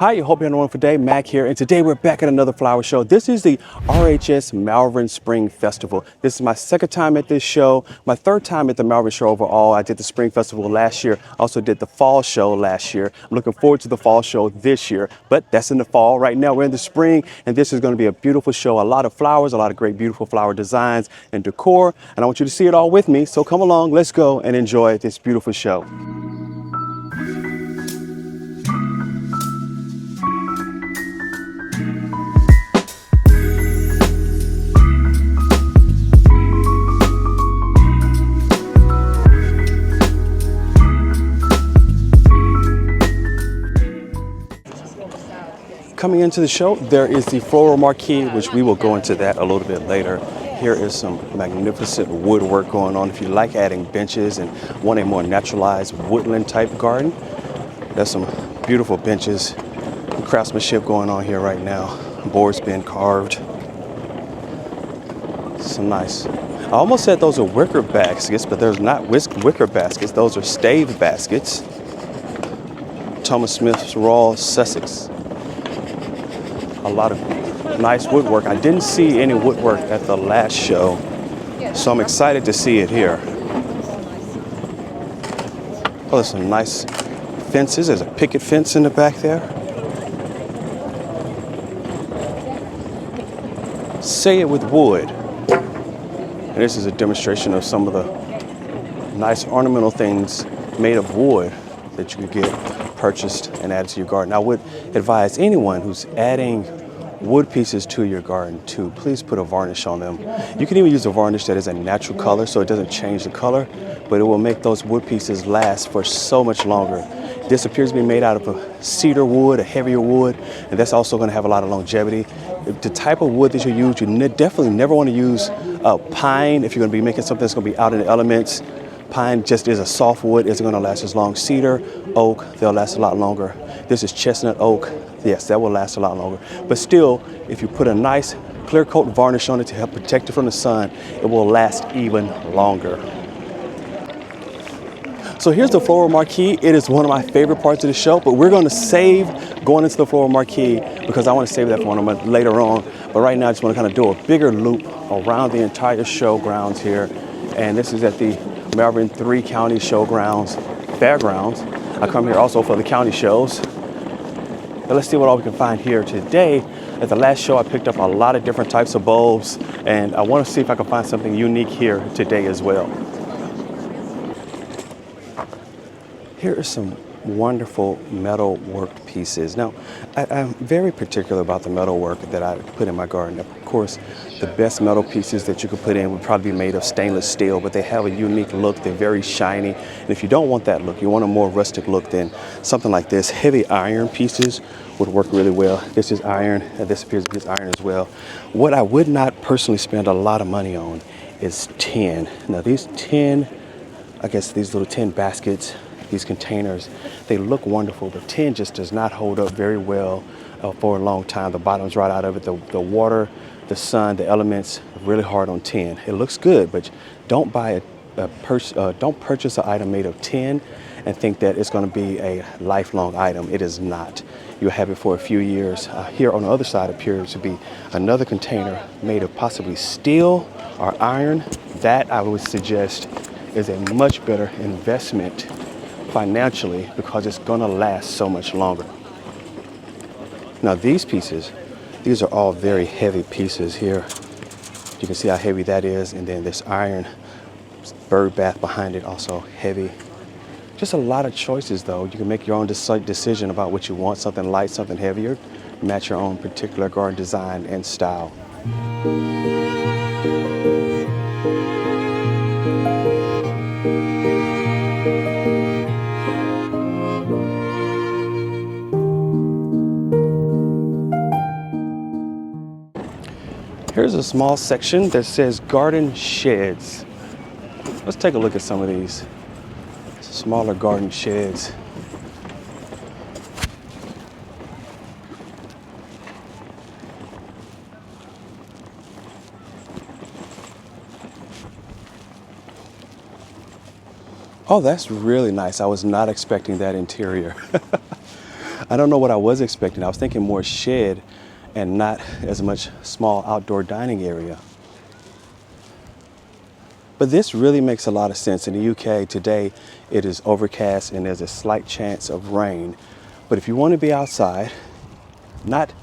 Hi, I hope you're having a wonderful day. Mac here, and today we're back at another flower show. This is the RHS Malvern Spring Festival. This is my second time at this show, my third time at the Malvern Show overall. I did the Spring Festival last year, also did the Fall Show last year. I'm looking forward to the Fall Show this year, but that's in the fall. Right now we're in the spring, and this is going to be a beautiful show. A lot of flowers, a lot of great, beautiful flower designs and decor, and I want you to see it all with me. So come along, let's go and enjoy this beautiful show. Coming into the show, there is the Floral marquee, which we will go into that a little bit later. Here is some magnificent woodwork going on. If you like adding benches and want a more naturalized woodland type garden, there's some beautiful benches, craftsmanship going on here right now. Boards being carved. Some nice. I almost said those are wicker baskets, but there's not wicker baskets. Those are stave baskets. Thomas Smith's Raw Sussex. A lot of nice woodwork. I didn't see any woodwork at the last show, so I'm excited to see it here. Oh, there's some nice fences. There's a picket fence in the back there. Say it with wood. And this is a demonstration of some of the nice ornamental things made of wood that you could get purchased and added to your garden. I would advise anyone who's adding wood pieces to your garden to please put a varnish on them. You can even use a varnish that is a natural color so it doesn't change the color, but it will make those wood pieces last for so much longer. This appears to be made out of a cedar wood, a heavier wood, and that's also going to have a lot of longevity. The type of wood that you use, you definitely never want to use pine if you're going to be making something that's going to be out in the elements. Pine just is a soft wood, isn't going to last as long. Cedar, oak, they'll last a lot longer. This is chestnut oak. Yes, that will last a lot longer. But still, if you put a nice clear coat varnish on it to help protect it from the sun, it will last even longer. So here's the floral marquee. It is one of my favorite parts of the show, but we're going to save going into the floral marquee because I want to save that for one later on. But right now, I just want to kind of do a bigger loop around the entire show grounds here. And this is at the Malvern 3 County Showgrounds, Fairgrounds. I come here also for the county shows. But let's see what all we can find here today. At the last show, I picked up a lot of different types of bulbs, and I want to see if I can find something unique here today as well. Here are some wonderful metal work pieces. Now, I'm very particular about the metal work that I put in my garden. Of course, the best metal pieces that you could put in would probably be made of stainless steel, but they have a unique look. They're very shiny. And if you don't want that look, you want a more rustic look, then something like this. Heavy iron pieces would work really well. This is iron, and this appears to be iron as well. What I would not personally spend a lot of money on is tin. Now, these tin, I guess these little tin baskets, these containers, they look wonderful, but tin just does not hold up very well for a long time. The bottom's right out of it. The water, the sun, the elements, really hard on tin. It looks good, but don't buy don't purchase an item made of tin and think that it's going to be a lifelong item. It is not. You'll have it for a few years. Here on the other side appears to be another container made of possibly steel or iron. That I would suggest is a much better investment financially because it's going to last so much longer. Now these pieces, these are all very heavy pieces here. You can see how heavy that is, and then this iron bird bath behind it, also heavy. Just a lot of choices though. You can make your own decision about what you want, something light, something heavier, match your own particular garden design and style. Here's a small section that says garden sheds. Let's take a look at some of these smaller garden sheds. Oh, that's really nice. I was not expecting that interior. I don't know what I was expecting. I was thinking more shed and not as much small outdoor dining area. But this really makes a lot of sense. In the UK today, it is overcast and there's a slight chance of rain. But if you want to be outside, not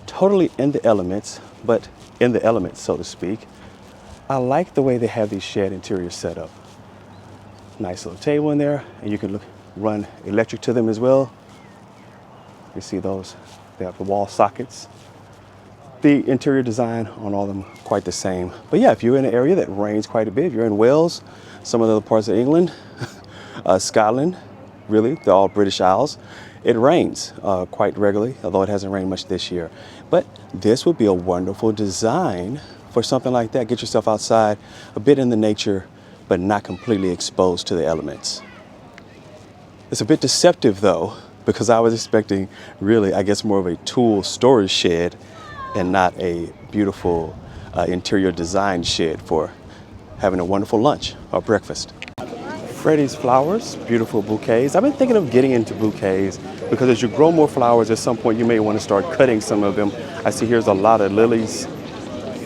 totally in the elements, but in the elements, so to speak, I like the way they have these shed interiors set up. Nice little table in there, and you can run electric to them as well. You see those? They have the wall sockets. The interior design on all of them quite the same. But yeah, if you're in an area that rains quite a bit, if you're in Wales, some of the other parts of England, Scotland, really, the all British Isles, it rains quite regularly, although it hasn't rained much this year. But this would be a wonderful design for something like that. Get yourself outside, a bit in the nature, but not completely exposed to the elements. It's a bit deceptive though, because I was expecting really, I guess, more of a tool storage shed and not a beautiful interior design shed for having a wonderful lunch or breakfast. Freddie's flowers, beautiful bouquets. I've been thinking of getting into bouquets because as you grow more flowers, at some point you may want to start cutting some of them. I see here's a lot of lilies.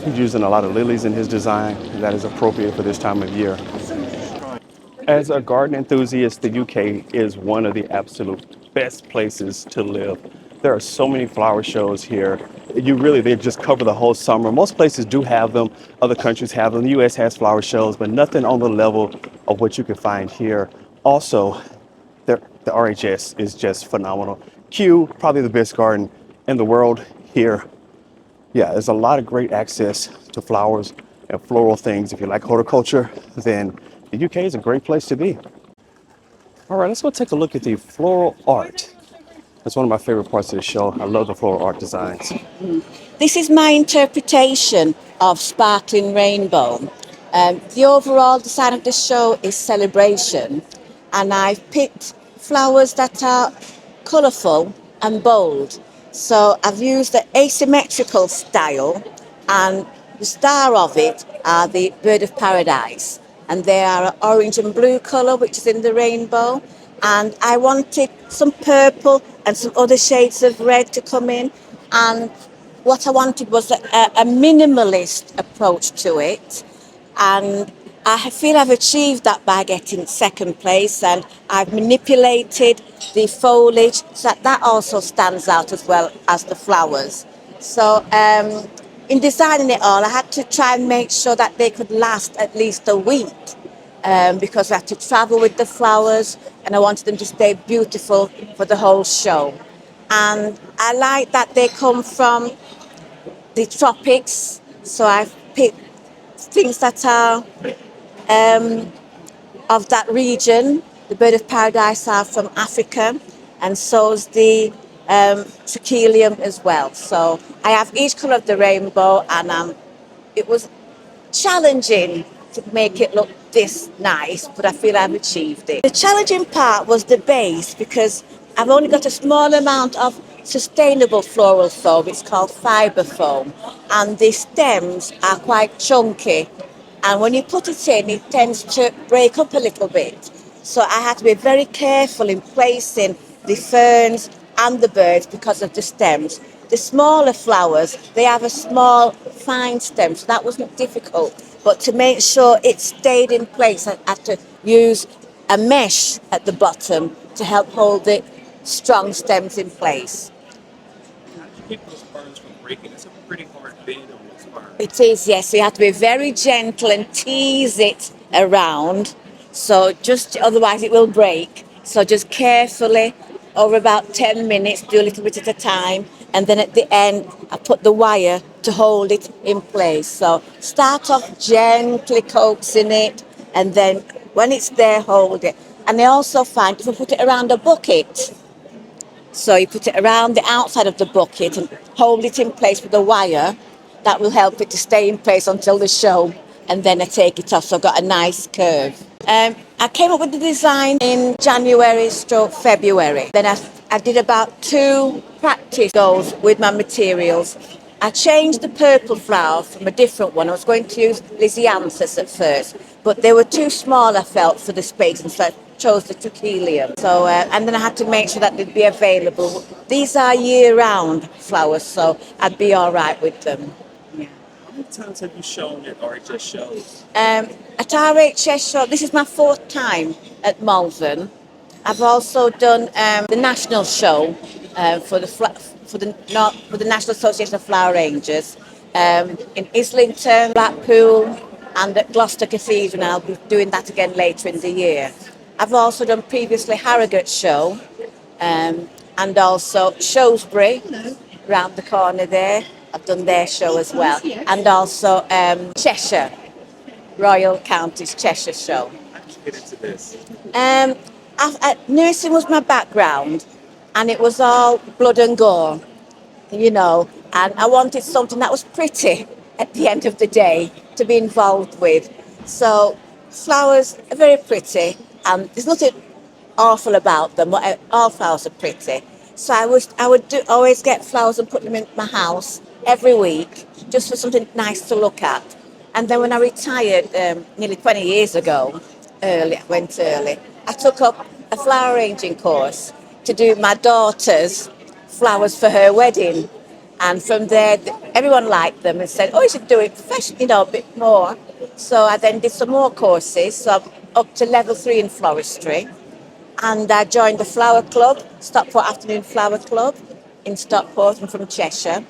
He's using a lot of lilies in his design, and that is appropriate for this time of year. As a garden enthusiast, the UK is one of the absolute best places to live. There are so many flower shows here. They just cover the whole summer. Most places do have them. Other countries have them. The US has flower shows, but nothing on the level of what you can find here. Also, the RHS is just phenomenal. Kew, probably the best garden in the world here. Yeah, there's a lot of great access to flowers and floral things. If you like horticulture, then the UK is a great place to be. All right, let's go take a look at the floral art. That's one of my favorite parts of the show. I love the floral art designs. This is my interpretation of Sparkling Rainbow. The overall design of the show is celebration, and I've picked flowers that are colourful and bold. So I've used the asymmetrical style, and the star of it are the bird of paradise, and they are an orange and blue colour, which is in the rainbow. And I wanted some purple and some other shades of red to come in. And what I wanted was a minimalist approach to it. And I feel I've achieved that by getting second place. And I've manipulated the foliage so that also stands out as well as the flowers. So in designing it all, I had to try and make sure that they could last at least a week. Because I had to travel with the flowers and I wanted them to stay beautiful for the whole show. And I like that they come from the tropics, so I've picked things that are of that region. The bird of paradise are from Africa, and so's the trachelium as well. So I have each colour of the rainbow, and it was challenging to make it look this nice, but I feel I've achieved it. The challenging part was the base, because I've only got a small amount of sustainable floral foam. It's called fibre foam, and the stems are quite chunky, and when you put it in, it tends to break up a little bit. So I had to be very careful in placing the ferns and the birds because of the stems. The smaller flowers, they have a small, fine stem, so that wasn't difficult. But to make sure it stayed in place, I had to use a mesh at the bottom to help hold the strong stems in place. How did you keep those ferns from breaking? It's a pretty hard bend on those ferns. It is, yes. So you have to be very gentle and tease it around. So otherwise it will break. So just carefully, over about 10 minutes, do a little bit at a time. And then at the end, I put the wire to hold it in place. So start off gently coaxing it, and then when it's there, hold it. And I also find if you put it around a bucket, so you put it around the outside of the bucket and hold it in place with a wire, that will help it to stay in place until the show, and then I take it off, so I've got a nice curve. I came up with the design in January/February. Then I did about 2 practice goes with my materials. I changed the purple flower from a different one. I was going to use Lysianthus at first, but they were too small, I felt, for the space, and so I chose the trachelium. So, and then I had to make sure that they'd be available. These are year-round flowers, so I'd be all right with them. Yeah. How many times have you shown at RHS shows? At RHS show, this is my fourth time at Malvern. I've also done the national show for the National Association of Flower Rangers in Islington, Blackpool, and at Gloucester Cathedral. And I'll be doing that again later in the year. I've also done previously Harrogate show and also Shrewsbury, round the corner there. I've done their show as well, and also Cheshire, Royal Counties Cheshire show. How did you get into this? Um, Nursing was my background, and it was all blood and gore, you know, and I wanted something that was pretty at the end of the day to be involved with. So flowers are very pretty, and there's nothing awful about them. All flowers are pretty. So always get flowers and put them in my house every week, just for something nice to look at. And then when I retired nearly 20 years ago, went early, I took up a flower arranging course to do my daughter's flowers for her wedding. And from there, everyone liked them and said, oh, you should do it professionally, you know, a bit more. So I then did some more courses. So I'm up to level 3 in floristry. And I joined the Flower Club, Stockport Afternoon Flower Club in Stockport. I'm from Cheshire.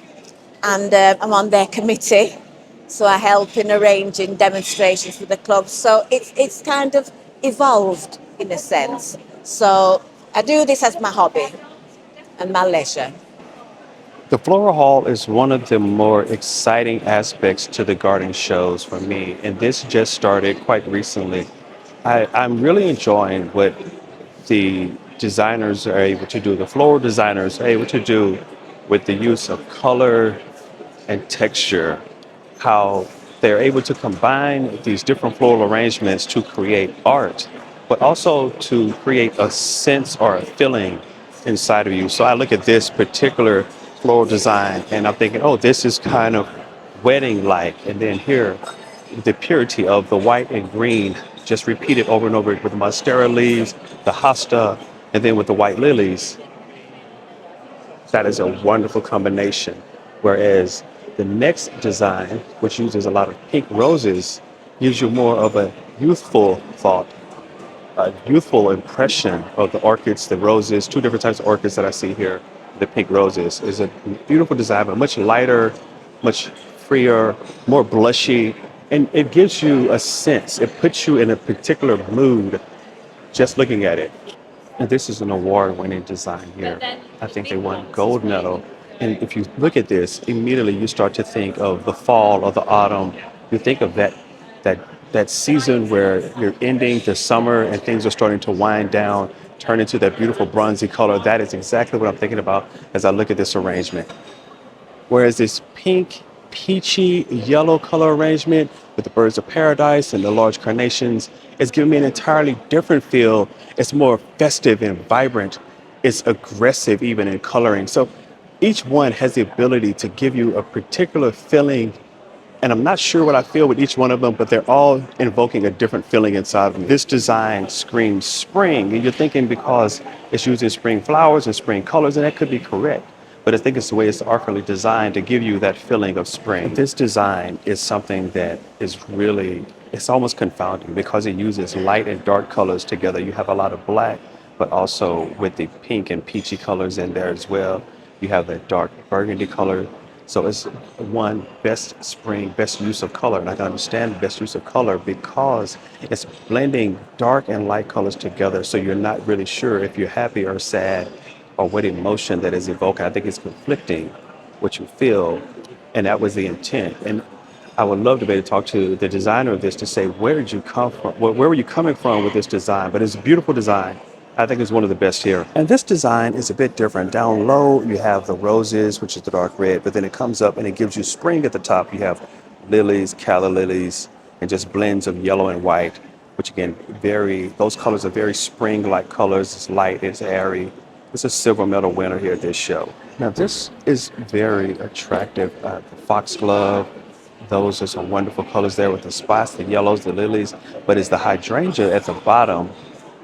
And I'm on their committee. So I help in arranging demonstrations for the club. So it's kind of evolved in a sense. So I do this as my hobby and my leisure. The Floral Hall is one of the more exciting aspects to the garden shows for me, and this just started quite recently. I'm really enjoying what the designers are able to do, the floral designers are able to do with the use of color and texture, how they're able to combine these different floral arrangements to create art, but also to create a sense or a feeling inside of you. So I look at this particular floral design and I'm thinking, oh, this is kind of wedding-like. And then here, the purity of the white and green just repeated over and over with the monstera leaves, the hosta, and then with the white lilies. That is a wonderful combination. Whereas the next design, which uses a lot of pink roses, gives you more of a youthful thought, a youthful impression of the orchids, the roses, two different types of orchids that I see here. The pink roses is a beautiful design, but much lighter, much freer, more blushy, and it gives you a sense. It puts you in a particular mood just looking at it. And this is an award-winning design here. I think they won gold medal. And if you look at this, immediately you start to think of the fall or the autumn. You think of that that season where you're ending the summer and things are starting to wind down, turn into that beautiful bronzy color. That is exactly what I'm thinking about as I look at this arrangement. Whereas this pink, peachy, yellow color arrangement with the birds of paradise and the large carnations is giving me an entirely different feel. It's more festive and vibrant. It's aggressive even in coloring. So each one has the ability to give you a particular feeling. And I'm not sure what I feel with each one of them, but they're all invoking a different feeling inside of me. This design screams spring, and you're thinking because it's using spring flowers and spring colors, and that could be correct. But I think it's the way it's artfully designed to give you that feeling of spring. This design is something that is really, it's almost confounding because it uses light and dark colors together. You have a lot of black, but also with the pink and peachy colors in there as well. You have that dark burgundy color. So it's one best spring, best use of color. And I can understand the best use of color because it's blending dark and light colors together. So you're not really sure if you're happy or sad or what emotion that is evoking. I think it's conflicting what you feel. And that was the intent. And I would love to be able to talk to the designer of this to say, where did you come from? Where were you coming from with this design? But it's a beautiful design. I think it's one of the best here. And this design is a bit different. Down low, you have the roses, which is the dark red, but then it comes up and it gives you spring at the top. You have lilies, calla lilies, and just blends of yellow and white, which again, those colors are very spring-like colors. It's light, it's airy. It's a silver medal winner here at this show. Now this is very attractive. The foxglove, those are some wonderful colors there with the spots, the yellows, the lilies, but it's the hydrangea at the bottom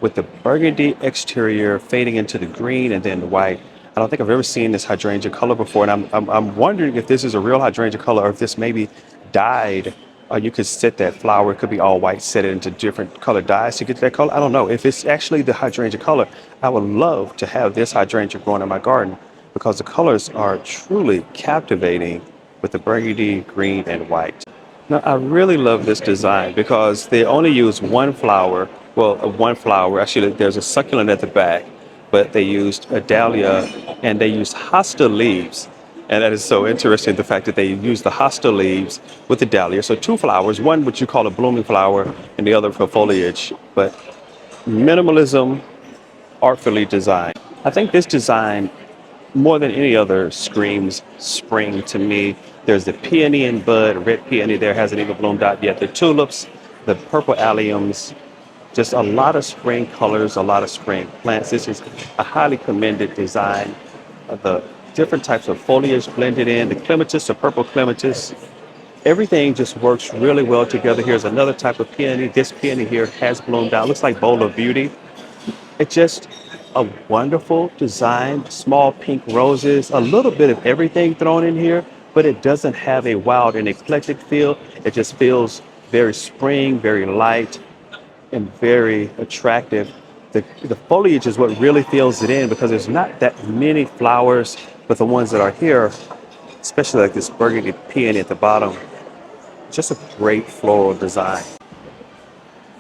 with the burgundy exterior fading into the green and then the white. I don't think I've ever seen this hydrangea color before, and I'm wondering if this is a real hydrangea color or if this maybe dyed. You could set that flower, it could be all white, set it into different color dyes to get that color. I don't know. If it's actually the hydrangea color, I would love to have this hydrangea growing in my garden because the colors are truly captivating with the burgundy, green, and white. Now, I really love this design because they only use one flower. Well, one flower. Actually, there's a succulent at the back, but they used a dahlia and they used hosta leaves. And that is so interesting, the fact that they used the hosta leaves with the dahlia. So two flowers, one which you call a blooming flower and the other for foliage. But minimalism, artfully designed. I think this design more than any other screams spring to me. There's the peony in bud, red peony there hasn't even bloomed out yet. The tulips, the purple alliums, just a lot of spring colors, a lot of spring plants. This is a highly commended design. The different types of foliage blended in, the clematis, the purple clematis, everything just works really well together. Here's another type of peony. This peony here has bloomed out. Looks like Bowl of Beauty. It's just a wonderful design, small pink roses, a little bit of everything thrown in here, but it doesn't have a wild and eclectic feel. It just feels very spring, very light, and very attractive. The foliage is what really fills it in because there's not that many flowers, but the ones that are here, especially like this burgundy peony at the bottom, just a great floral design.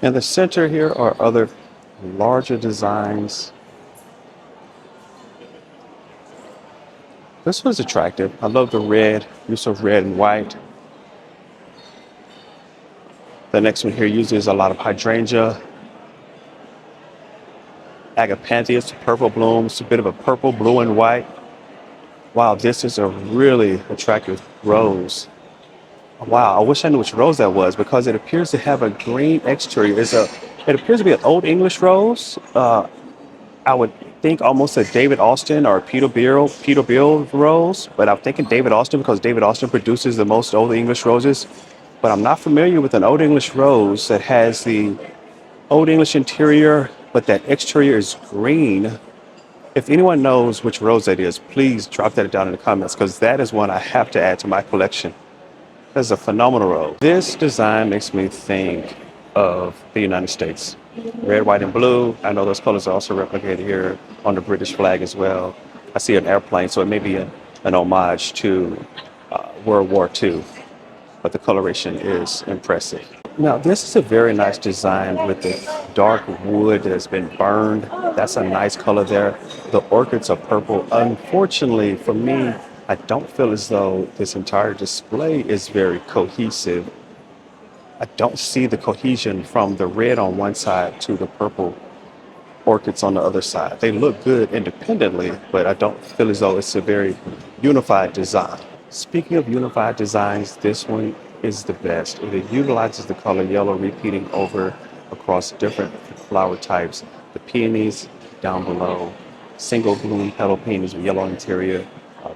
In the center here are other larger designs. This one's attractive. I love the red, use of red and white. The next one here uses a lot of hydrangea, agapanthus, purple blooms, a bit of a purple, blue, and white. Wow, this is a really attractive rose. Wow, I wish I knew which rose that was because it appears to have a green exterior. It appears to be an Old English rose. I would think almost a David Austin or a Peterbilt rose, but I'm thinking David Austin because David Austin produces the most Old English roses. But I'm not familiar with an Old English rose that has the Old English interior, but that exterior is green. If anyone knows which rose that is, please drop that down in the comments because that is one I have to add to my collection. That's a phenomenal rose. This design makes me think of the United States. Red, white, and blue. I know those colors are also replicated here on the British flag as well. I see an airplane, so it may be an homage to World War II, but the coloration is impressive. Now, this is a very nice design with the dark wood that has been burned. That's a nice color there. The orchids are purple. Unfortunately, for me, I don't feel as though this entire display is very cohesive. I don't see the cohesion from the red on one side to the purple orchids on the other side. They look good independently, but I don't feel as though it's a very unified design. Speaking of unified designs, this one is the best. It utilizes the color yellow repeating over across different flower types. The peonies down below, single bloom petal peonies with yellow interior,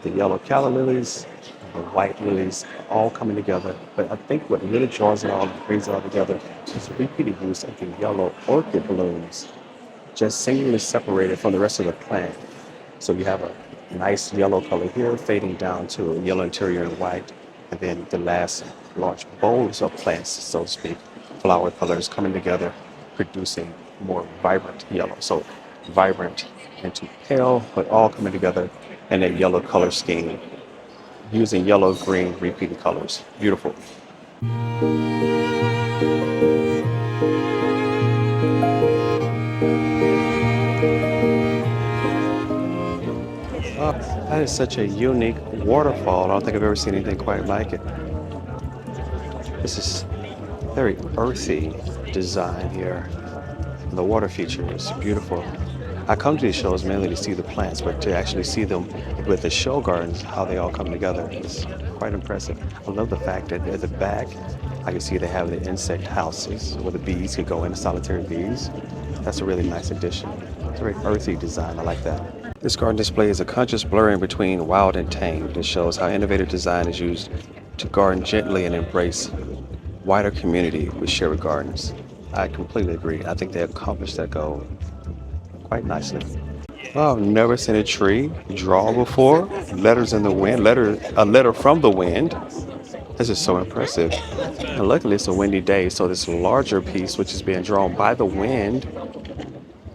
the yellow calla lilies, the white lilies, all coming together. But I think what really draws it all, brings it all together, is the repeated use of the yellow orchid blooms, just singularly separated from the rest of the plant. So you have a nice yellow color here, fading down to a yellow interior and white, and then the last large bowls of plants, so to speak, flower colors coming together, producing more vibrant yellow. So vibrant into pale, but all coming together in a yellow color scheme, using yellow, green, repeated colors. Beautiful. Oh, that is such a unique waterfall. I don't think I've ever seen anything quite like it. This is very earthy design here. And the water feature is beautiful. I come to these shows mainly to see the plants, but to actually see them with the show gardens, how they all come together, is quite impressive. I love the fact that at the back, I can see they have the insect houses where the bees can go in, solitary bees. That's a really nice addition. It's a very earthy design. I like that. This garden display is a conscious blurring between wild and tame. It shows how innovative design is used to garden gently and embrace wider community with shared gardens. I completely agree. I think they accomplished that goal quite nicely. Oh, I've never seen a tree draw before. Letters in the wind, a letter from the wind. This is so impressive. And luckily it's a windy day, so this larger piece, which is being drawn by the wind,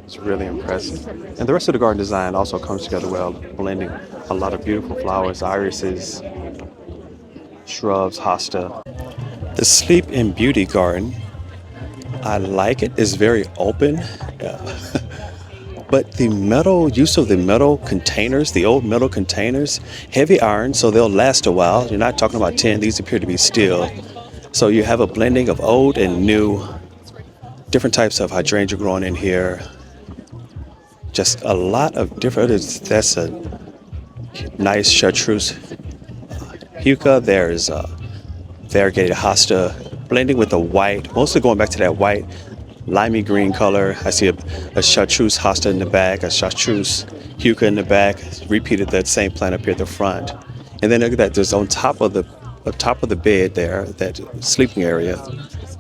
is really impressive. And the rest of the garden design also comes together well, blending a lot of beautiful flowers, irises, shrubs, hosta. The Sleep in Beauty garden, I like it. It's very open. But the metal use of the metal containers, the old metal containers, heavy iron, so they'll last a while. You're not talking about tin, these appear to be steel. So you have a blending of old and new, different types of hydrangea growing in here. Just a lot of different, that's a nice chartreuse Huca. There's variegated hosta, blending with the white, mostly going back to that white limey green color. I see a chartreuse hosta in the back, a chartreuse Huca in the back, repeated that same plant up here at the front. And then look at that, there's on top of the bed there, that sleeping area,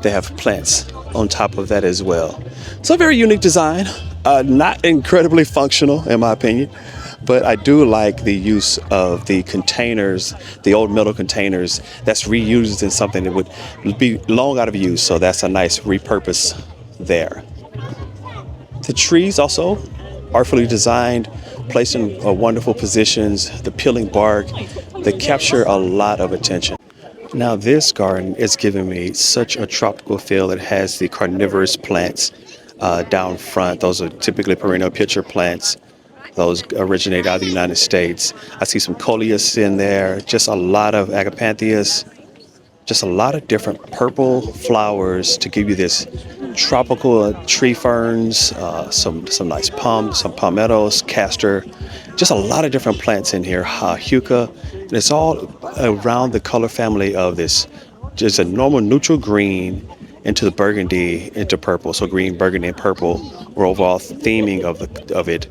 they have plants on top of that as well. So a very unique design, not incredibly functional in my opinion, but I do like the use of the containers, the old metal containers that's reused in something that would be long out of use. So that's a nice repurpose there. The trees also artfully designed, placed in wonderful positions, the peeling bark, they capture a lot of attention. Now this garden is giving me such a tropical feel. It has the carnivorous plants down front. Those are typically perennial pitcher plants. Those originate out of the United States. I see some coleus in there, just a lot of agapanthias, just a lot of different purple flowers to give you this tropical tree ferns, some nice some palmettos, castor, just a lot of different plants in here, Huca, and it's all around the color family of this, just a normal neutral green into the burgundy, into purple, so green, burgundy, and purple were overall theming of it.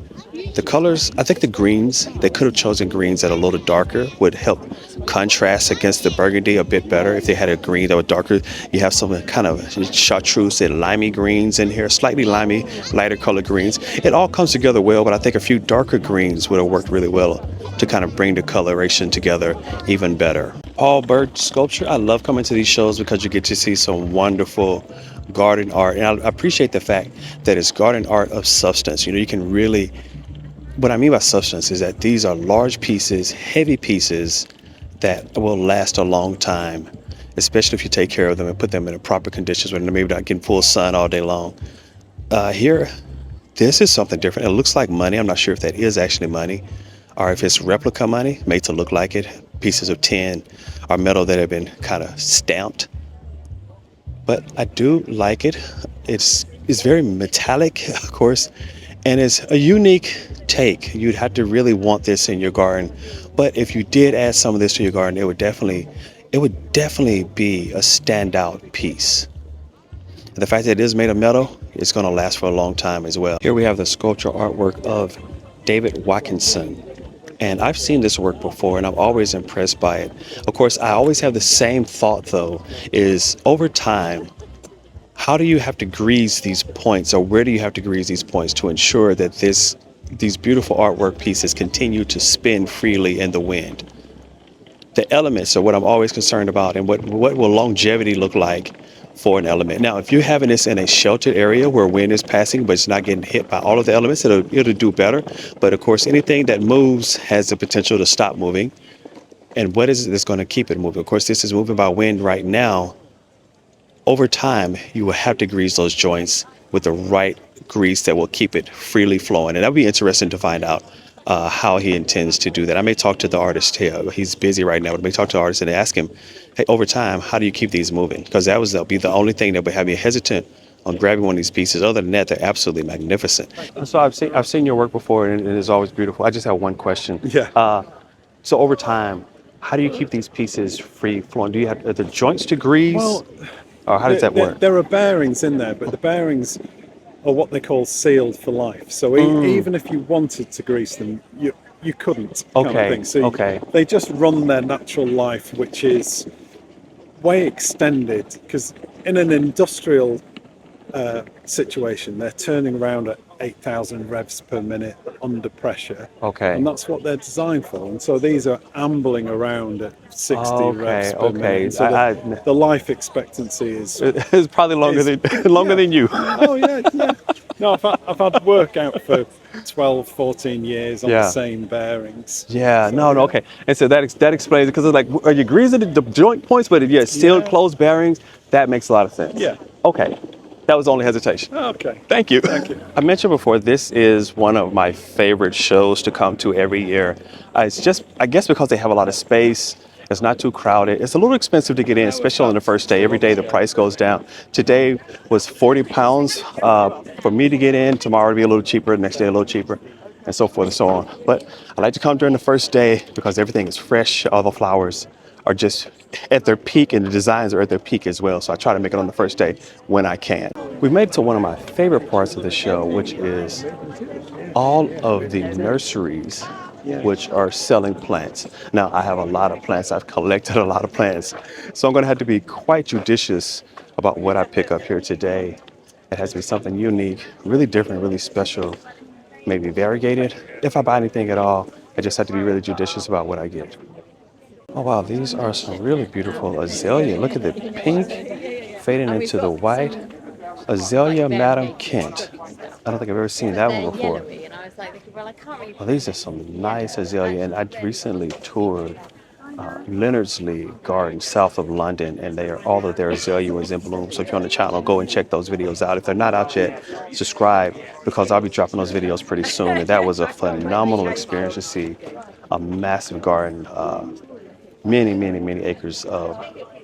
The colors, I think the greens, they could have chosen greens that are a little darker, would help contrast against the burgundy a bit better. If they had a green that was darker, you have some kind of chartreuse and limey greens in here, slightly limey, lighter color greens. It all comes together well, but I think a few darker greens would have worked really well to kind of bring the coloration together even better. Paul Bird sculpture, I love coming to these shows because you get to see some wonderful garden art. And I appreciate the fact that it's garden art of substance. You know, you can really, what I mean by substance is that these are large pieces, heavy pieces that will last a long time, especially if you take care of them and put them in the proper conditions when they're maybe not getting full sun all day long. Here, this is something different. It looks like money. I'm not sure if that is actually money or if it's replica money, made to look like it. Pieces of tin or metal that have been kind of stamped. But I do like it. It's very metallic, of course, and it's a unique take. You'd have to really want this in your garden. But if you did add some of this to your garden, it would definitely be a standout piece. And the fact that it is made of metal, it's going to last for a long time as well. Here we have the sculptural artwork of David Watkinson. And I've seen this work before and I'm always impressed by it. Of course, I always have the same thought though, is over time, how do you have to grease these points, or where do you have to grease these points to ensure that these beautiful artwork pieces continue to spin freely in the wind? The elements are what I'm always concerned about, and what will longevity look like for an element. Now, if you're having this in a sheltered area where wind is passing, but it's not getting hit by all of the elements, it'll do better. But of course, anything that moves has the potential to stop moving. And what is it that's going to keep it moving? Of course, this is moving by wind right now. Over time, you will have to grease those joints with the right grease that will keep it freely flowing. And that'll be interesting to find out how he intends to do that. I may talk to the artist here. He's busy right now, but I may talk to the artist and ask him, hey, over time, how do you keep these moving? Because that'll be the only thing that would have me hesitant on grabbing one of these pieces. Other than that, they're absolutely magnificent. So I've seen your work before, and it's always beautiful. I just have one question. Yeah. So over time, how do you keep these pieces free flowing? Do you have the joints to grease? Well, or how does that work? There are bearings in there, but the bearings are what they call sealed for life. So even if you wanted to grease them, you couldn't. Kind of thing. So they just run their natural life, which is way extended. Because in an industrial situation. They're turning around at 8,000 revs per minute under pressure. Okay. And that's what they're designed for. And so these are ambling around at 60 revs Okay, per minute. okay. And so the life expectancy is It's probably longer than longer than you. oh yeah, yeah. No, I've had work out for 12, 14 years on the Yeah. same bearings. Yeah, So, no, no, okay. And so that explains it because it's like, are you greasing the joint points, but yeah, still Yeah. closed bearings? That makes a lot of sense. Yeah. Okay, that was only hesitation. Okay. Thank you. Thank you. I mentioned before, this is one of my favorite shows to come to every year. It's just, I guess because they have a lot of space, it's not too crowded. It's a little expensive to get in, especially on the first day. Every day the price goes down. Today was 40 pounds for me to get in. Tomorrow it'll be a little cheaper, next day a little cheaper, and so forth and so on. But I like to come during the first day because everything is fresh. All the flowers are just at their peak and the designs are at their peak as well. So I try to make it on the first day when I can. We've made it to one of my favorite parts of the show, which is all of the nurseries which are selling plants. Now, I have a lot of plants. I've collected a lot of plants. So I'm going to have to be quite judicious about what I pick up here today. It has to be something unique, really different, really special, maybe variegated. If I buy anything at all, I just have to be really judicious about what I get. Oh wow, these are some really beautiful azalea. Look at the pink fading into the white. Azalea Madam Kent. I don't think I've ever seen that one before. Well, these are some nice azalea, and I recently toured Leonardsley Garden south of London, and all of their azalea was in bloom. So if you're on the channel, go and check those videos out. If they're not out yet, subscribe because I'll be dropping those videos pretty soon. And that was a phenomenal experience to see a massive garden, many, many, many acres of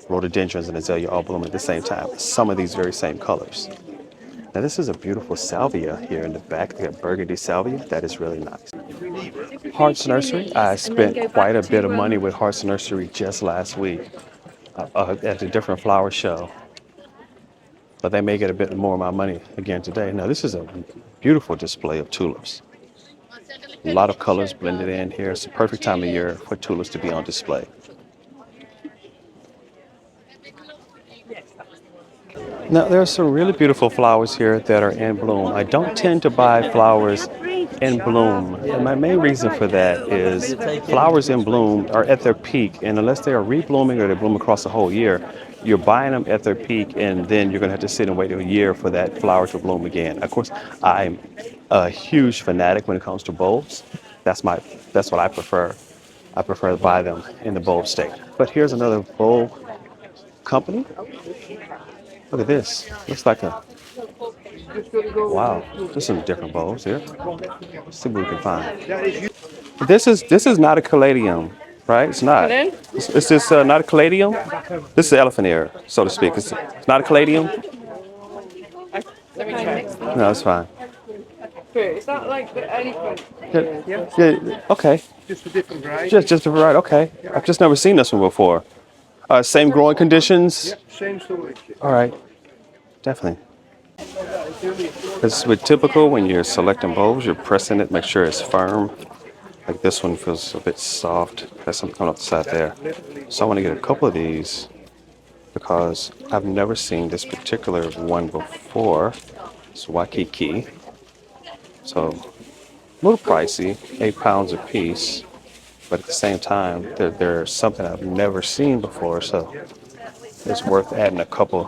rhododendrons and azalea all bloom at the same time. Some of these very same colors. Now this is a beautiful salvia here in the back. They got burgundy salvia. That is really nice. Hearts Nursery. I spent quite a bit of money with Hearts Nursery just last week at a different flower show. But they may get a bit more of my money again today. Now this is a beautiful display of tulips. A lot of colors blended in here. It's the perfect time of year for tulips to be on display. Now, there are some really beautiful flowers here that are in bloom. I don't tend to buy flowers in bloom. And my main reason for that is flowers in bloom are at their peak. And unless they are reblooming or they bloom across the whole year, you're buying them at their peak and then you're going to have to sit and wait a year for that flower to bloom again. Of course, I'm a huge fanatic when it comes to bulbs. That's what I prefer. I prefer to buy them in the bulb state. But here's another bulb company. Look at this. Looks like wow. There's some different bulbs here. Let's see what we can find. This is not a caladium, right? It's not. It's just not a caladium. This is elephant ear, so to speak. It's not a caladium. No, it's fine. Is that like the elephant? Yeah. Okay. Just a different variety. Just a variety. Okay. I've just never seen this one before. Same growing conditions. Same storage. All right. Definitely. This is typical when you're selecting bulbs. You're pressing it, make sure it's firm. Like this one feels a bit soft. There's something coming up the side there. So I want to get a couple of these because I've never seen this particular one before. It's Waikiki. So a little pricey, 8 pounds a piece. But at the same time, they're something I've never seen before, so it's worth adding a couple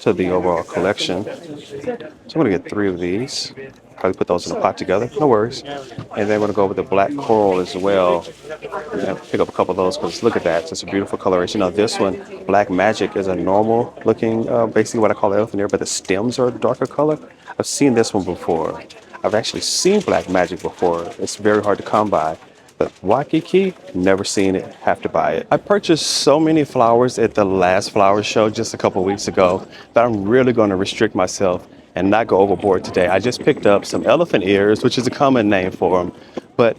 to the overall collection. So I'm gonna get 3 of these. Probably put those in a pot together, no worries. And then I'm gonna go with the black coral as well. And pick up a couple of those because look at that, it's just a beautiful coloration. Now this one, Black Magic, is a normal looking, basically what I call elephant ear, but the stems are a darker color. I've seen this one before. I've actually seen Black Magic before. It's very hard to come by. But Waikiki, never seen it, have to buy it. I purchased so many flowers at the last flower show just a couple weeks ago that I'm really going to restrict myself and not go overboard today. I just picked up some elephant ears, which is a common name for them, but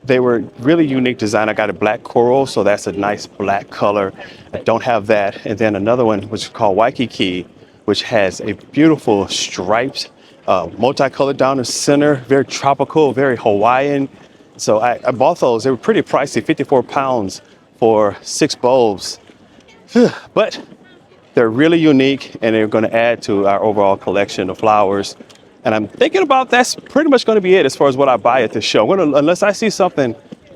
they were really unique design. I got a black coral, so that's a nice black color. I don't have that. And then another one, which is called Waikiki, which has a beautiful striped, multicolored down the center, very tropical, very Hawaiian. So I bought those. They were pretty pricey, 54 pounds for 6 bulbs. But They're really unique and they're going to add to our overall collection of flowers. And I'm thinking about that's pretty much going to be it as far as what I buy at this show. Unless I see something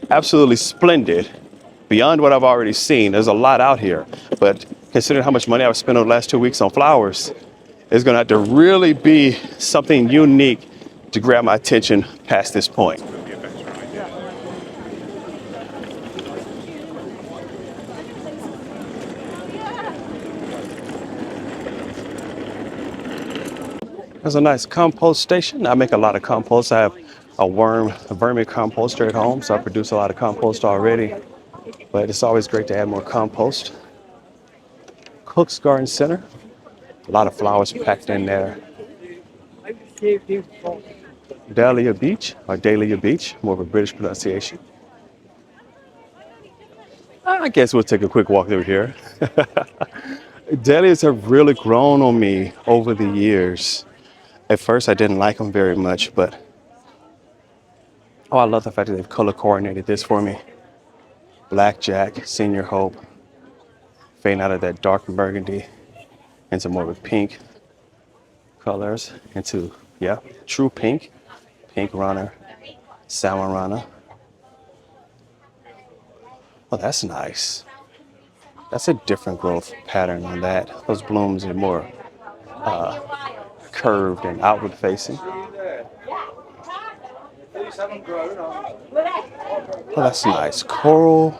absolutely splendid beyond what I've already seen. There's a lot out here, but considering how much money I've spent over the last 2 weeks on flowers, it's going to have to really be something unique to grab my attention past this point. There's a nice compost station. I make a lot of compost. I have a vermi composter at home, so I produce a lot of compost already. But it's always great to add more compost. Cook's Garden Center. A lot of flowers packed in there. Dahlia Beach, or Dahlia Beach, more of a British pronunciation. I guess we'll take a quick walk through here. Dahlias have really grown on me over the years. At first, I didn't like them very much, but I love the fact that they've color coordinated this for me. Blackjack, Senior Hope, fading out of that dark burgundy into more of a pink colors, into, yeah, true pink, pink runner, salmon runner. Oh, that's nice. That's a different growth pattern on that. Those blooms are more curved and outward facing. Oh, that's nice. Coral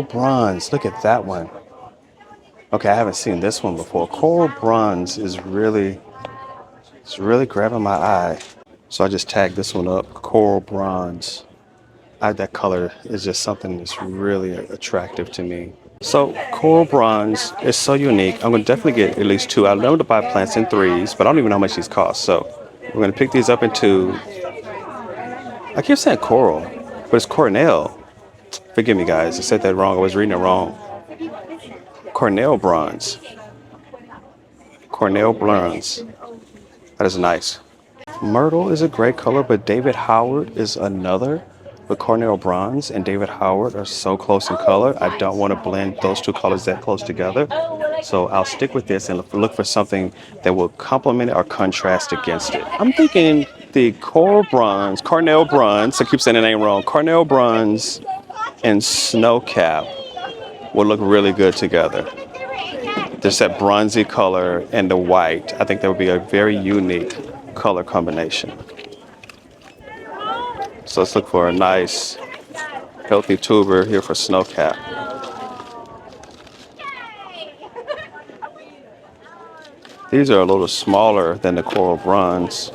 bronze. Look at that one. Okay, I haven't seen this one before. Coral bronze is really grabbing my eye. So I just tagged this one up, coral bronze. That color is just something that's really attractive to me. So coral bronze is so unique. I'm going to definitely get at least 2. I learned to buy plants in 3s, but I don't even know how much these cost. So we're going to pick these up in 2. I keep saying coral, but it's cornell. Forgive me, guys. I said that wrong. I was reading it wrong. Cornell bronze. Cornell bronze. That is nice. Myrtle is a great color, but David Howard is another. But Cornell bronze and David Howard are so close in color. I don't want to blend those 2 colors that close together. So I'll stick with this and look for something that will complement or contrast against it. I'm thinking the Cornell bronze, I keep saying the name wrong, Cornell bronze and Snowcap will look really good together. There's that bronzy color and the white. I think that would be a very unique color combination. So let's look for a nice, healthy tuber here for Snowcap. These are a little smaller than the coral bronze.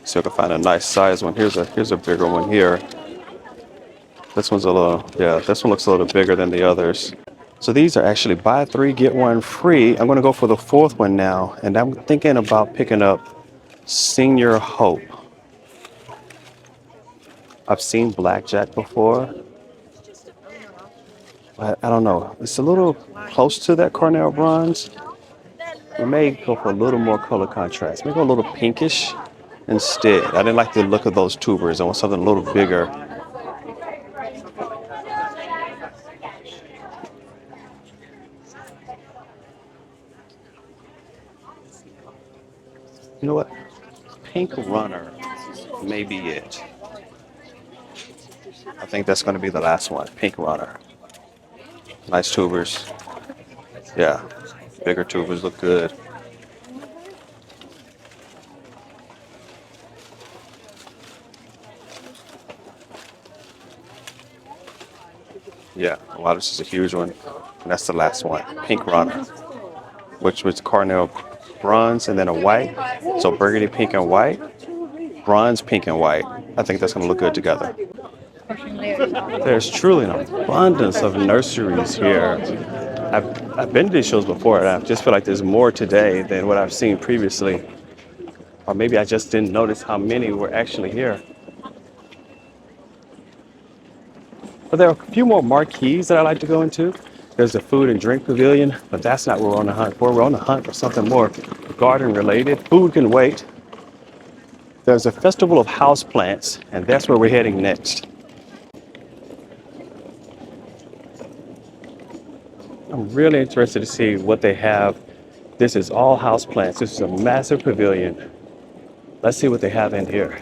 So I can find a nice size one. Here's a bigger one here. This one's this one looks a little bigger than the others. So these are actually buy 3, get 1 free. I'm gonna go for the 4th one now. And I'm thinking about picking up Senior Hope. I've seen Blackjack before, but I don't know. It's a little close to that Cornell bronze. We may go for a little more color contrast. Maybe go a little pinkish instead. I didn't like the look of those tubers. I want something a little bigger. You know what? Pink runner may be it. I think that's going to be the last one. Pink runner. Nice tubers. Yeah, bigger tubers look good. Yeah, wow, this is a huge one. And that's the last one. Pink runner, which was Cornell bronze and then a white. So burgundy, pink, and white. Bronze, pink, and white. I think that's going to look good together. There's truly an abundance of nurseries here. I've been to these shows before, and I just feel like there's more today than what I've seen previously. Or maybe I just didn't notice how many were actually here. But there are a few more marquees that I like to go into. There's the food and drink pavilion, but that's not what we're on the hunt for. We're on the hunt for something more garden related. Food can wait. There's a festival of houseplants, and that's where we're heading next. I'm really interested to see what they have. This is all house plants. This is a massive pavilion. Let's see what they have in here.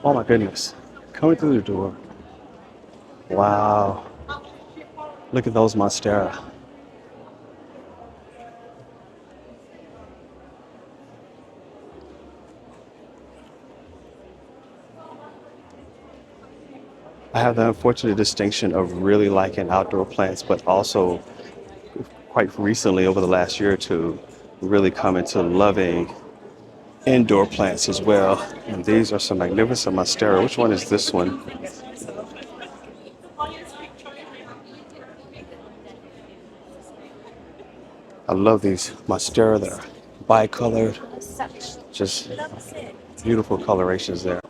Oh my goodness. Coming through the door. Wow. Look at those monstera. I have the unfortunate distinction of really liking outdoor plants, but also quite recently, over the last year or two, really come into loving indoor plants as well. And these are some magnificent monstera. Which one is this one? I love these monstera that are bicolored. Just beautiful colorations there.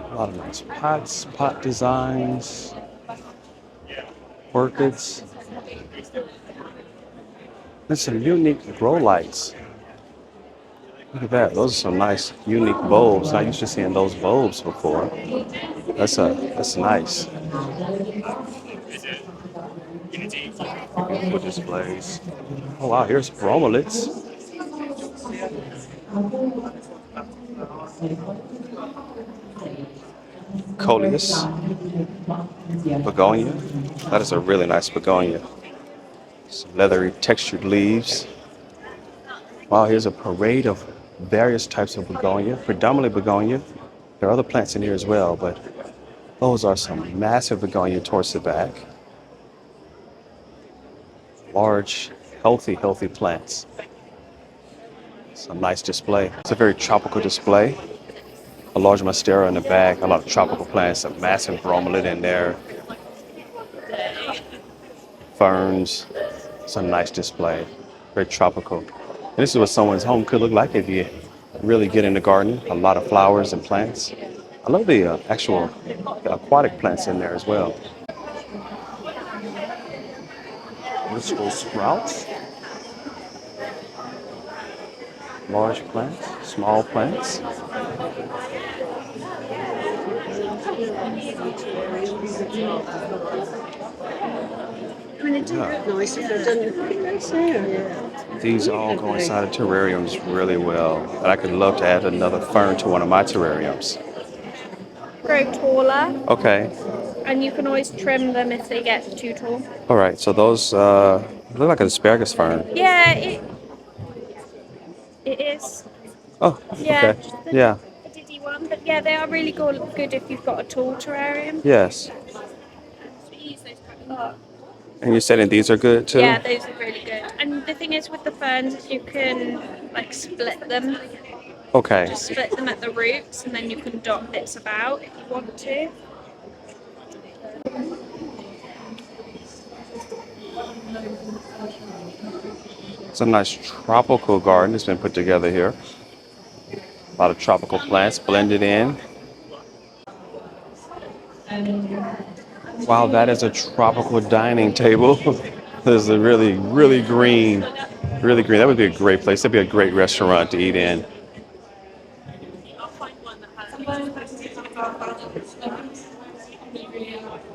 A lot of nice pots, pot designs, orchids. And some unique grow lights. Look at that. Those are some nice, unique bulbs. Not used to seeing those bulbs before. That's nice. Beautiful displays. Oh wow, here's bromeliads. Coleus. Begonia. That is a really nice begonia. Some leathery textured leaves. Wow, here's a parade of various types of begonia, predominantly begonia. There are other plants in here as well, but those are some massive begonia towards the back. Large, healthy plants. Some nice display. It's a very tropical display. A large monstera in the back, a lot of tropical plants, a massive bromelid in there. Ferns, some nice display. Very tropical. And this is what someone's home could look like if you really get in the garden. A lot of flowers and plants. I love the actual aquatic plants in there as well. Little sprouts. Large plants, small plants. These all go inside of terrariums really well. And I could love to add another fern to one of my terrariums. Grow taller, Okay. and you can always trim them if they get too tall. All right. So those look like an asparagus fern. Yeah, it is. Oh, Yeah, okay. Yeah. a diddy one, but yeah, they are really good if you've got a tall terrarium. Yes. So use those quite a lot. And you're saying these are good too? Yeah, those are really good. And the thing is with the ferns, is you can like split them. Okay. Just split them at the roots, and then you can dot bits about if you want to. It's a nice tropical garden that's been put together here. A lot of tropical plants blended in. Wow, that is a tropical dining table. This is a really green, really green. That would be a great place. That'd be a great restaurant to eat in.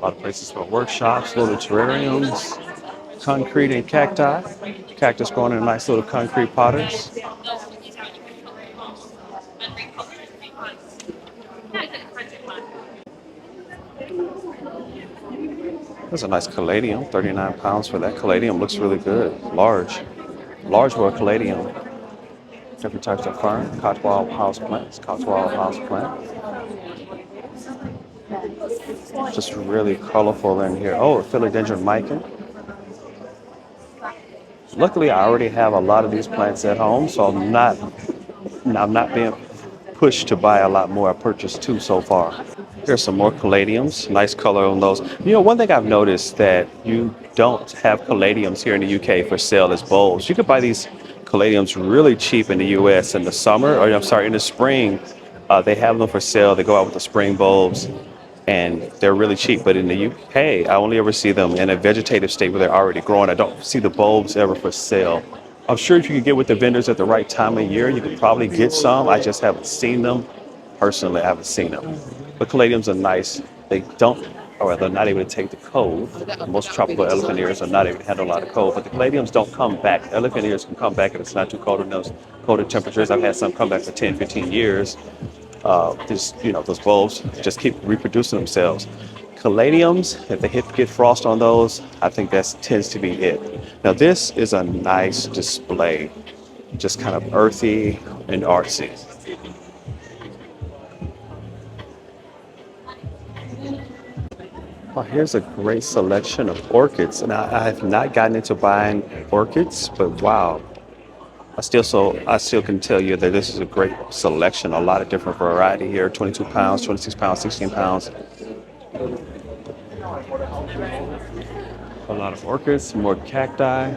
A lot of places for workshops, little terrariums, concrete and cacti. Cactus growing in nice little concrete potters. There's a nice caladium, 39 pounds for that. Caladium looks really good, large for a caladium. Different types of fern, cottonwood house plants, Just really colorful in here. Oh, a philodendron mica. Luckily, I already have a lot of these plants at home, so I'm not being pushed to buy a lot more. I purchased 2 so far. Here's some more caladiums. Nice color on those. You know, one thing I've noticed that you don't have caladiums here in the UK for sale as bulbs. You could buy these caladiums really cheap in the US in the summer, or I'm sorry, in the spring. They have them for sale. They go out with the spring bulbs, and they're really cheap. But in the UK, I only ever see them in a vegetative state where they're already growing. I don't see the bulbs ever for sale. I'm sure if you could get with the vendors at the right time of year, you could probably get some. I just haven't seen them. Personally, I haven't seen them. But caladiums are nice. They don't, or they're not able to take the cold. Most tropical elephant ears are not able to handle a lot of cold, but the caladiums don't come back. Elephant ears can come back if it's not too cold in those colder temperatures. I've had some come back for 10, 15 years. Those bulbs just keep reproducing themselves. Caladiums, if they get frost on those, I think that tends to be it. Now this is a nice display, just kind of earthy and artsy. Well, here's a great selection of orchids. Now I have not gotten into buying orchids, but wow, I still can tell you that this is a great selection, a lot of different variety here, 22 pounds, 26 pounds, 16 pounds. A lot of orchids, more cacti.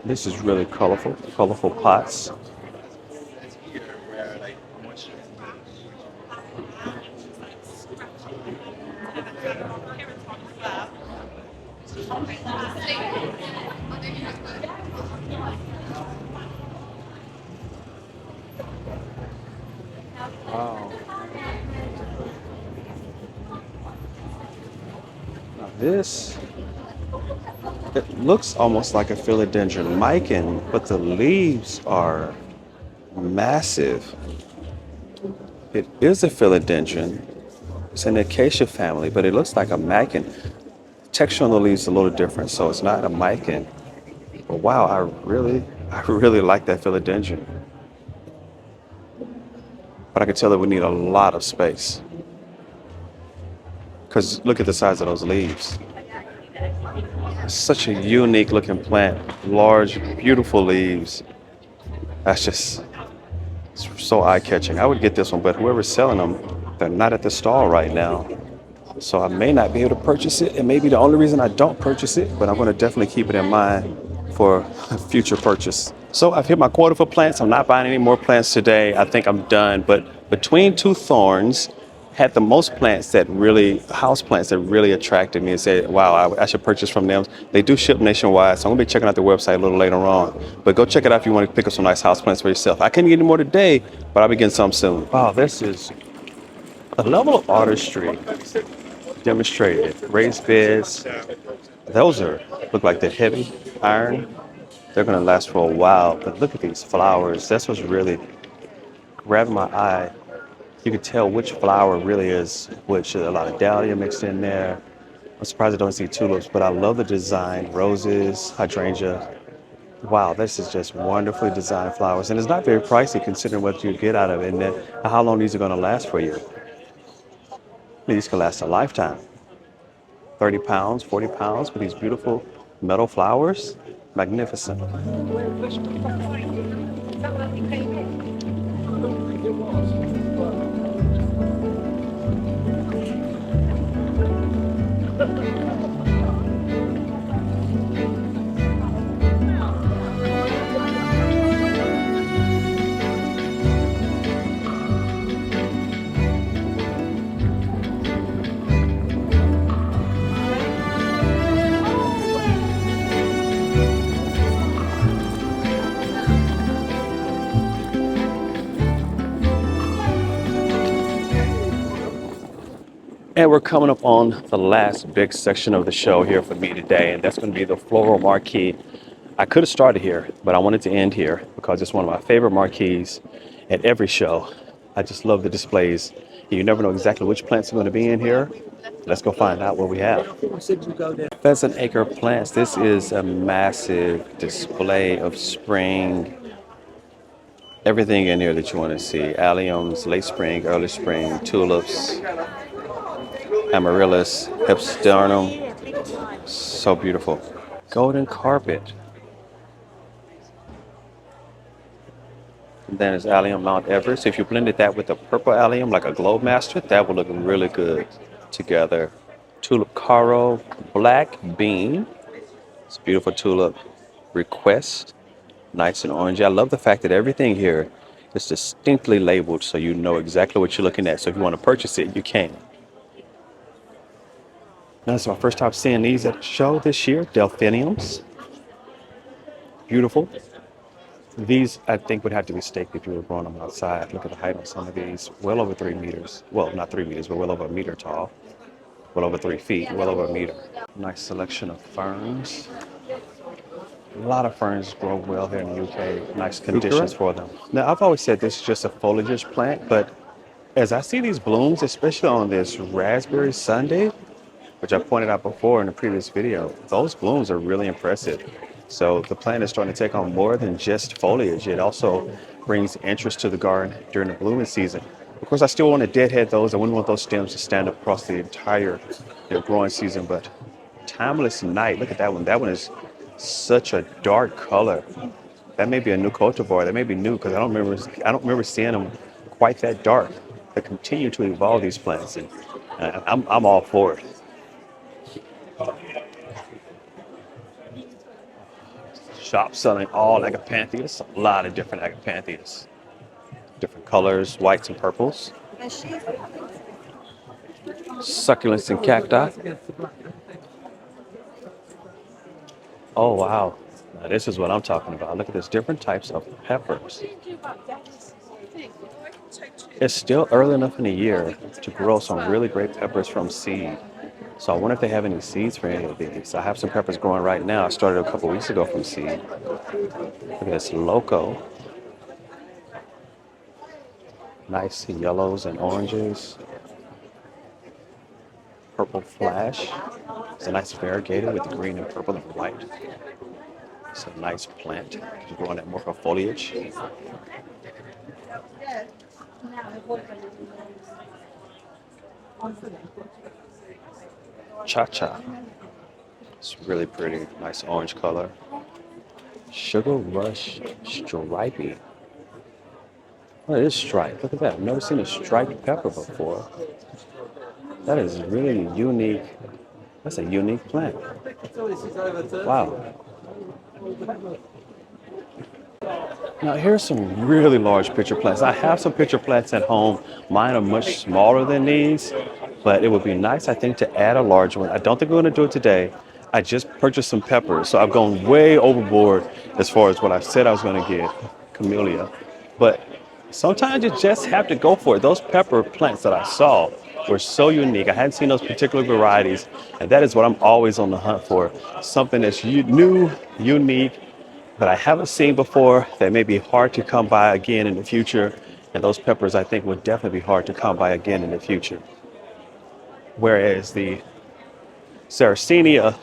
This is really colorful pots. Wow. Now this, it looks almost like a philodendron lichen, but the leaves are massive. It is a philodendron. It's an acacia family, but it looks like a mican. The texture on the leaves is a little different, so it's not a mican. But wow, I really like that philodendron. But I can tell that we need a lot of space. Because look at the size of those leaves. It's such a unique looking plant. Large, beautiful leaves. That's just so eye-catching. I would get this one, but whoever's selling them, they're not at the stall right now. So I may not be able to purchase it. It may be the only reason I don't purchase it, but I'm going to definitely keep it in mind for a future purchase. So I've hit my quota for plants. I'm not buying any more plants today. I think I'm done. But between two thorns, had the most plants house plants that really attracted me and said, wow, I should purchase from them. They do ship nationwide, so I'm gonna be checking out their website a little later on. But go check it out if you want to pick up some nice house plants for yourself. I couldn't get any more today, but I'll be getting some soon. Wow, this is a level of artistry demonstrated. Raised beds, those look like they're heavy iron. They're gonna last for a while, but look at these flowers. That's what's really grabbing my eye. You can tell which flower really is which. A lot of dahlia mixed in there. I'm surprised I don't see tulips, but I love the design. Roses, hydrangea. Wow, this is just wonderfully designed flowers. And it's not very pricey considering what you get out of it and how long these are gonna last for you. These can last a lifetime. 30 pounds, 40 pounds with these beautiful metal flowers. Magnificent. And we're coming up on the last big section of the show here for me today, and that's going to be the floral marquee. I could have started here, but I wanted to end here because it's one of my favorite marquees at every show. I just love the displays. You never know exactly which plants are going to be in here. Let's go find out what we have. Pheasant acre plants. This is a massive display of spring. Everything in here that you want to see. Alliums, late spring, early spring, tulips, amaryllis, hypsisternum, so beautiful. Golden carpet. And then there's Allium Mount Everest. If you blended that with a purple allium, like a Globe Master, that would look really good together. Tulip Caro, Black Bean. It's a beautiful tulip. Request, nice and orange. I love the fact that everything here is distinctly labeled so you know exactly what you're looking at. So if you want to purchase it, you can. Now, this is my first time seeing these at the show this year, delphiniums. Beautiful. These, I think, would have to be staked if you were growing them outside. Look at the height on some of these. Well over 3 meters. Well, not 3 meters, but well over a meter tall. Well over 3 feet. Well over a meter. Nice selection of ferns. A lot of ferns grow well here in the UK. Nice conditions for them. Now, I've always said this is just a foliage plant, but as I see these blooms, especially on this raspberry Sunday, which I pointed out before in the previous video, those blooms are really impressive. So the plant is starting to take on more than just foliage. It also brings interest to the garden during the blooming season. Of course, I still want to deadhead those. I wouldn't want those stems to stand up across the entire growing season, but Timeless Night, look at that one. That one is such a dark color. That may be a new cultivar. That may be new because I don't remember seeing them quite that dark. They continue to evolve these plants, and I'm all for it. Shop selling all agapanthias, a lot of different agapanthias, different colors, whites and purples. Succulents and cacti. Oh wow, now this is what I'm talking about. Look at this, different types of peppers. It's still early enough in the year to grow some really great peppers from seed. So I wonder if they have any seeds for any of these. I have some peppers growing right now. I started a couple weeks ago from seed. Look at this loco. Nice yellows and oranges. Purple flash. It's a nice variegated with green and purple and white. It's a nice plant. It's growing at more for foliage. Cha-cha. It's really pretty. Nice orange color. Sugar Rush Stripey. Oh, it is striped. Look at that. I've never seen a striped pepper before. That is really unique. That's a unique plant. Wow. Now here's some really large pitcher plants. I have some pitcher plants at home. Mine are much smaller than these, but it would be nice, I think, to add a large one. I don't think we're going to do it today. I just purchased some peppers, so I've gone way overboard as far as what I said I was going to get, camellia. But sometimes you just have to go for it. Those pepper plants that I saw were so unique. I hadn't seen those particular varieties, and that is what I'm always on the hunt for. Something that's new, unique, that I haven't seen before, that may be hard to come by again in the future. And those peppers, I think, would definitely be hard to come by again in the future. Whereas the Sarracenia,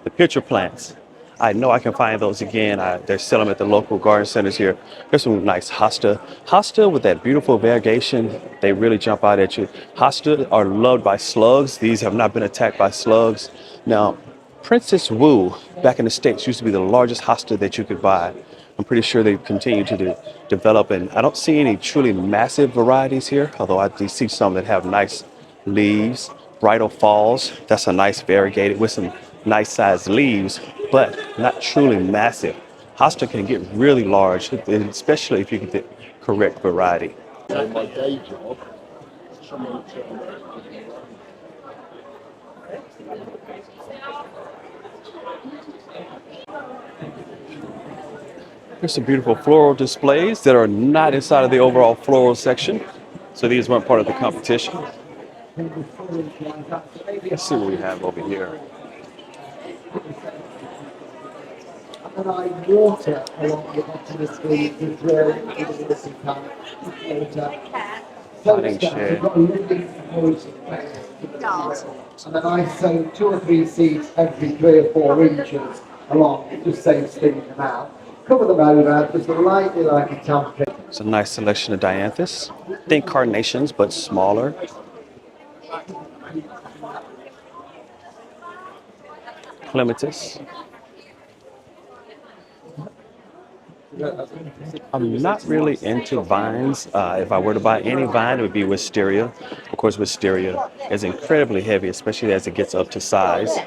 the pitcher plants, I know I can find those again. They're selling them at the local garden centers here. There's some nice hosta. Hosta with that beautiful variegation, they really jump out at you. Hosta are loved by slugs. These have not been attacked by slugs. Now, Princess Wu, back in the States, used to be the largest hosta that you could buy. I'm pretty sure they continue to develop, and I don't see any truly massive varieties here, although I do see some that have nice leaves. Bridal Falls, that's a nice variegated with some nice sized leaves, but not truly massive. Hosta can get really large, especially if you get the correct variety. My day job. There's some beautiful floral displays that are not inside of the overall floral section. So these weren't part of the competition. Let's see what we have over here. And I water along the bottom of the screen to drill into this water. Potting shed. And then I sow 2 or 3 seeds every 3 or 4 inches along. It just saves thinning them out. Cover them over just lightly like a tumbler. It's a nice selection of dianthus. Think carnations, but smaller. Clematis. I'm not really into vines. If I were to buy any vine, it would be wisteria. Of course, wisteria is incredibly heavy, especially as it gets up to size.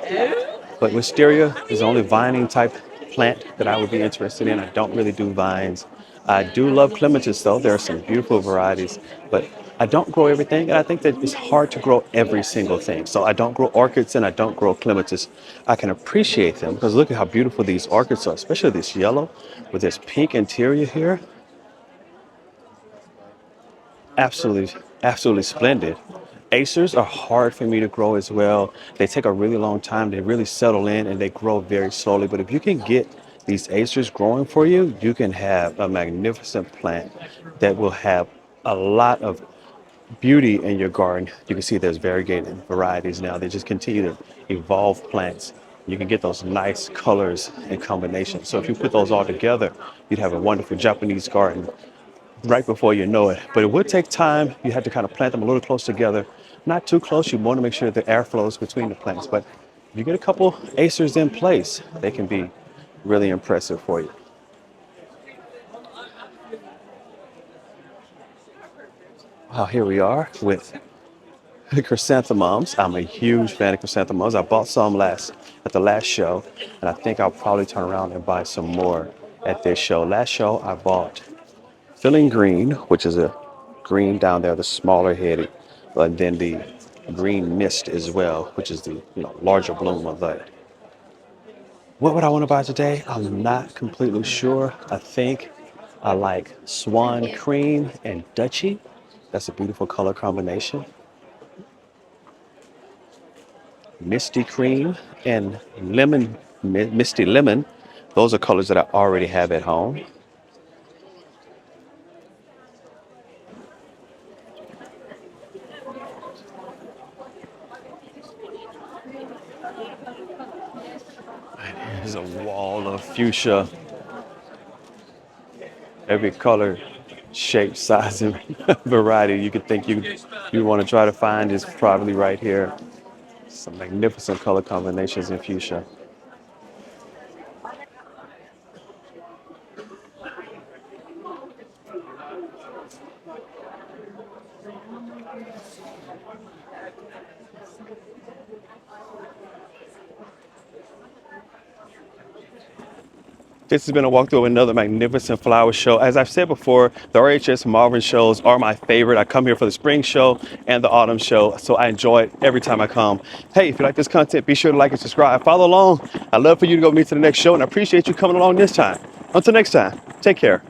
But wisteria is the only vining type plant that I would be interested in. I don't really do vines. I do love clematis though. There are some beautiful varieties, but I don't grow everything, and I think that it's hard to grow every single thing. So I don't grow orchids and I don't grow clematis. I can appreciate them because look at how beautiful these orchids are, especially this yellow with this pink interior here. Absolutely, absolutely splendid. Acers are hard for me to grow as well. They take a really long time. They really settle in and they grow very slowly. But if you can get these acers growing for you, you can have a magnificent plant that will have a lot of beauty in your garden. You can see there's variegated varieties now. They just continue to evolve plants. You can get those nice colors and combinations. So if you put those all together, you'd have a wonderful Japanese garden right before you know it. But it would take time. You had to kind of plant them a little close together. Not too close. You want to make sure that the air flows between the plants. But if you get a couple acers in place, they can be really impressive for you. Well, here we are with chrysanthemums. I'm a huge fan of chrysanthemums. I bought some at the last show, and I think I'll probably turn around and buy some more at this show. Last show I bought filling green, which is a green down there, the smaller headed, but then the green mist as well, which is the larger bloom of that. What would I want to buy today? I'm not completely sure. I think I like swan cream and Dutchy. That's a beautiful color combination. Misty cream and misty lemon. Those are colors that I already have at home. There's a wall of fuchsia. Every color, shape, size, and variety you could think you want to try to find is probably right here. Some magnificent color combinations in fuchsia. This has been a walkthrough of another magnificent flower show. As I've said before, the RHS Malvern shows are my favorite. I come here for the spring show and the autumn show, so I enjoy it every time I come. Hey, if you like this content, be sure to like and subscribe. Follow along. I'd love for you to go meet to the next show, and I appreciate you coming along this time. Until next time, take care.